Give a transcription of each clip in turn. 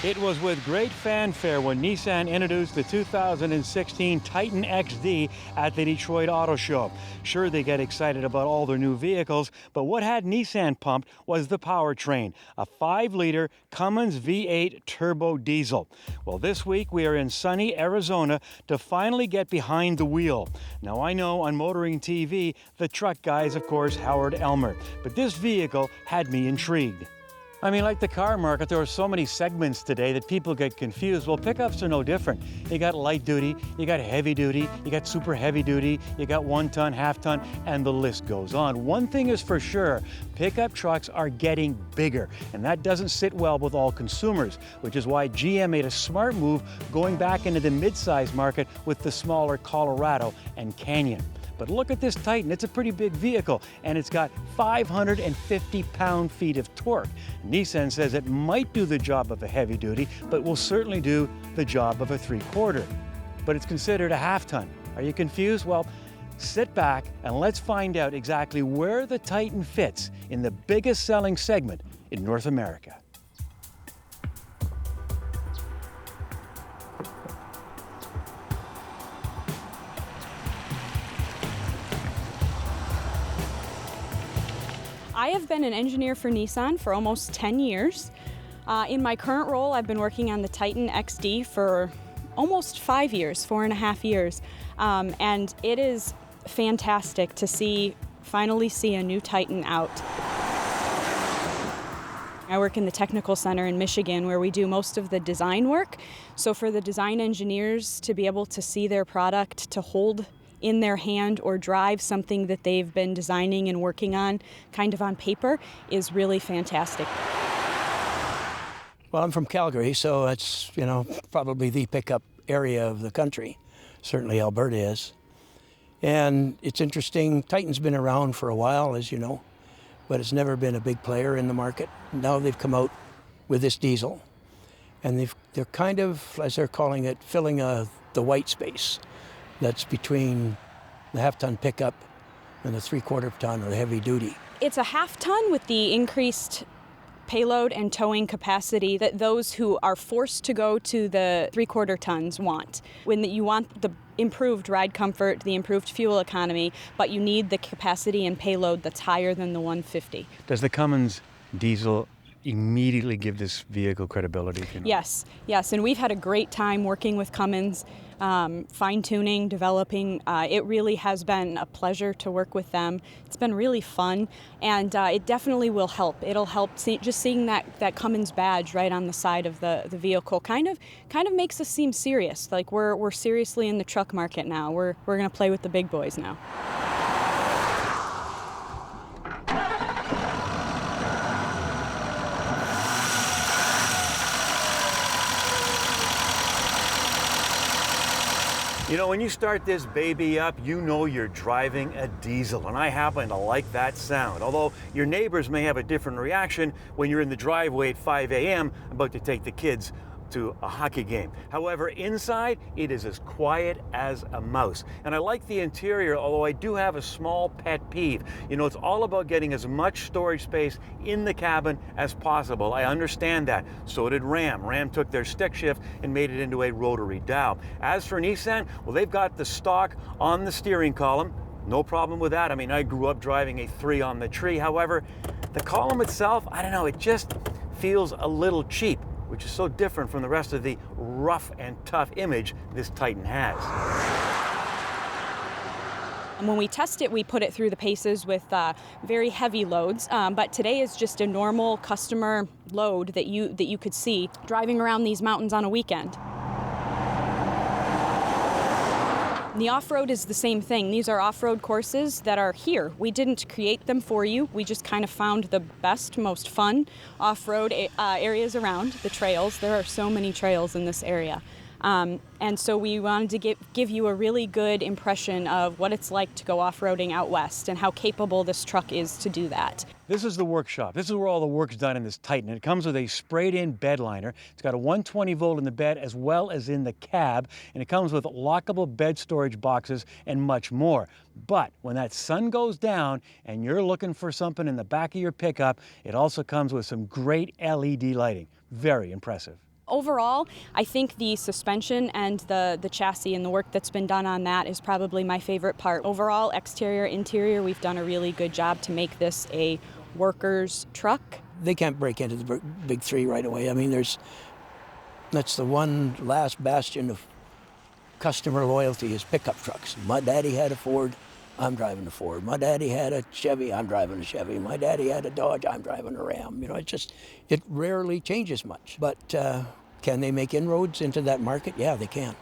It was with great fanfare when Nissan introduced the 2016 Titan XD at the Detroit Auto Show. Sure, they get excited about all their new vehicles, but what had Nissan pumped was the powertrain, a 5-liter Cummins V8 turbo diesel. Well, this week we are in sunny Arizona to finally get behind the wheel. Now, I know on Motoring TV, the truck guy is, of course, Howard Elmer, but this vehicle had me intrigued. I mean, like the car market, there are so many segments today that people get confused. Well, pickups are no different. You got light duty, you got heavy duty, you got super heavy duty, you got 1 ton, half ton, and the list goes on. One thing is for sure, pickup trucks are getting bigger, and that doesn't sit well with all consumers, which is why GM made a smart move going back into the mid-size market with the smaller Colorado and Canyon. But look at this Titan, it's a pretty big vehicle, and it's got 550 pound-feet of torque. Nissan says it might do the job of a heavy duty, but will certainly do the job of a 3/4. But it's considered a half ton. Are you confused? Well, sit back and let's find out exactly where the Titan fits in the biggest selling segment in North America. I have been an engineer for Nissan for almost 10 years. In my current role, I've been working on the Titan XD for almost 5 years, 4.5 years. And it is fantastic to finally see a new Titan out. I work in the technical center in Michigan where we do most of the design work. So for the design engineers to be able to see their product, to hold in their hand or drive something that they've been designing and working on kind of on paper is really fantastic. Well, I'm from Calgary, so it's, probably the pickup area of the country. Certainly Alberta is. And it's interesting, Titan's been around for a while, as you know, but it's never been a big player in the market. Now they've come out with this diesel, and they're kind of, as they're calling it, filling the white space that's between the half-ton pickup and the 3/4 ton or the heavy duty. It's a half-ton with the increased payload and towing capacity that those who are forced to go to the 3/4 tons want. When you want the improved ride comfort, the improved fuel economy, but you need the capacity and payload that's higher than the 150. Does the Cummins diesel immediately give this vehicle credibility? Yes, and we've had a great time working with Cummins, fine-tuning, developing. It really has been a pleasure to work with them. It's been really fun, and it definitely will help. It'll help just seeing that Cummins badge right on the side of the vehicle kind of makes us seem serious. Like we're seriously in the truck market now. We're going to play with the big boys now. When you start this baby up, you know you're driving a diesel, and I happen to like that sound. Although your neighbors may have a different reaction when you're in the driveway at 5 a.m. about to take the kids to a hockey game. However, inside, it is as quiet as a mouse. And I like the interior, although I do have a small pet peeve. It's all about getting as much storage space in the cabin as possible. I understand that. So did Ram. Ram took their stick shift and made it into a rotary dial. As for Nissan, well, they've got the stock on the steering column. No problem with that. I mean, I grew up driving a 3 on the tree. However, the column itself, I don't know, it just feels a little cheap, which is so different from the rest of the rough and tough image this Titan has. And when we test it, we put it through the paces with very heavy loads, but today is just a normal customer load that you could see driving around these mountains on a weekend. The off-road is the same thing. These are off-road courses that are here. We didn't create them for you. We just kind of found the best, most fun off-road areas around the trails. There are so many trails in this area. And so we wanted to give you a really good impression of what it's like to go off-roading out west and how capable this truck is to do that. This is the workshop. This is where all the work's done in this Titan. It comes with a sprayed-in bed liner. It's got a 120 volt in the bed as well as in the cab, and it comes with lockable bed storage boxes and much more. But when that sun goes down and you're looking for something in the back of your pickup, it also comes with some great LED lighting. Very impressive. Overall, I think the suspension and the chassis and the work that's been done on that is probably my favorite part. Overall, exterior, interior, we've done a really good job to make this a worker's truck. They can't break into the big three right away. I mean, that's the one last bastion of customer loyalty is pickup trucks. My daddy had a Ford, I'm driving a Ford. My daddy had a Chevy, I'm driving a Chevy. My daddy had a Dodge, I'm driving a Ram. You know, it rarely changes much. But can they make inroads into that market? Yeah, they can.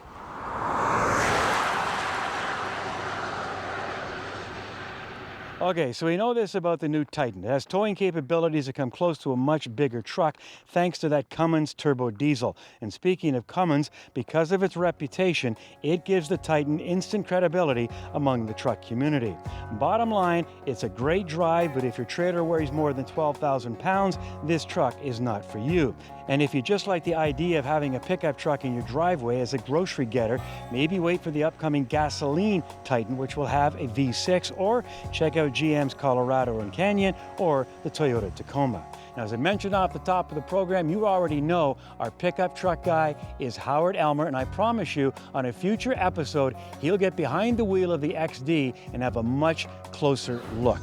Okay, so we know this about the new Titan. It has towing capabilities that come close to a much bigger truck thanks to that Cummins turbo diesel. And speaking of Cummins, because of its reputation, it gives the Titan instant credibility among the truck community. Bottom line, it's a great drive, but if your trailer weighs more than 12,000 pounds, this truck is not for you. And if you just like the idea of having a pickup truck in your driveway as a grocery getter, maybe wait for the upcoming gasoline Titan, which will have a V6, or check out GM's Colorado and Canyon or the Toyota Tacoma. Now, as I mentioned off the top of the program, you already know our pickup truck guy is Howard Elmer, and I promise you on a future episode, he'll get behind the wheel of the XD and have a much closer look.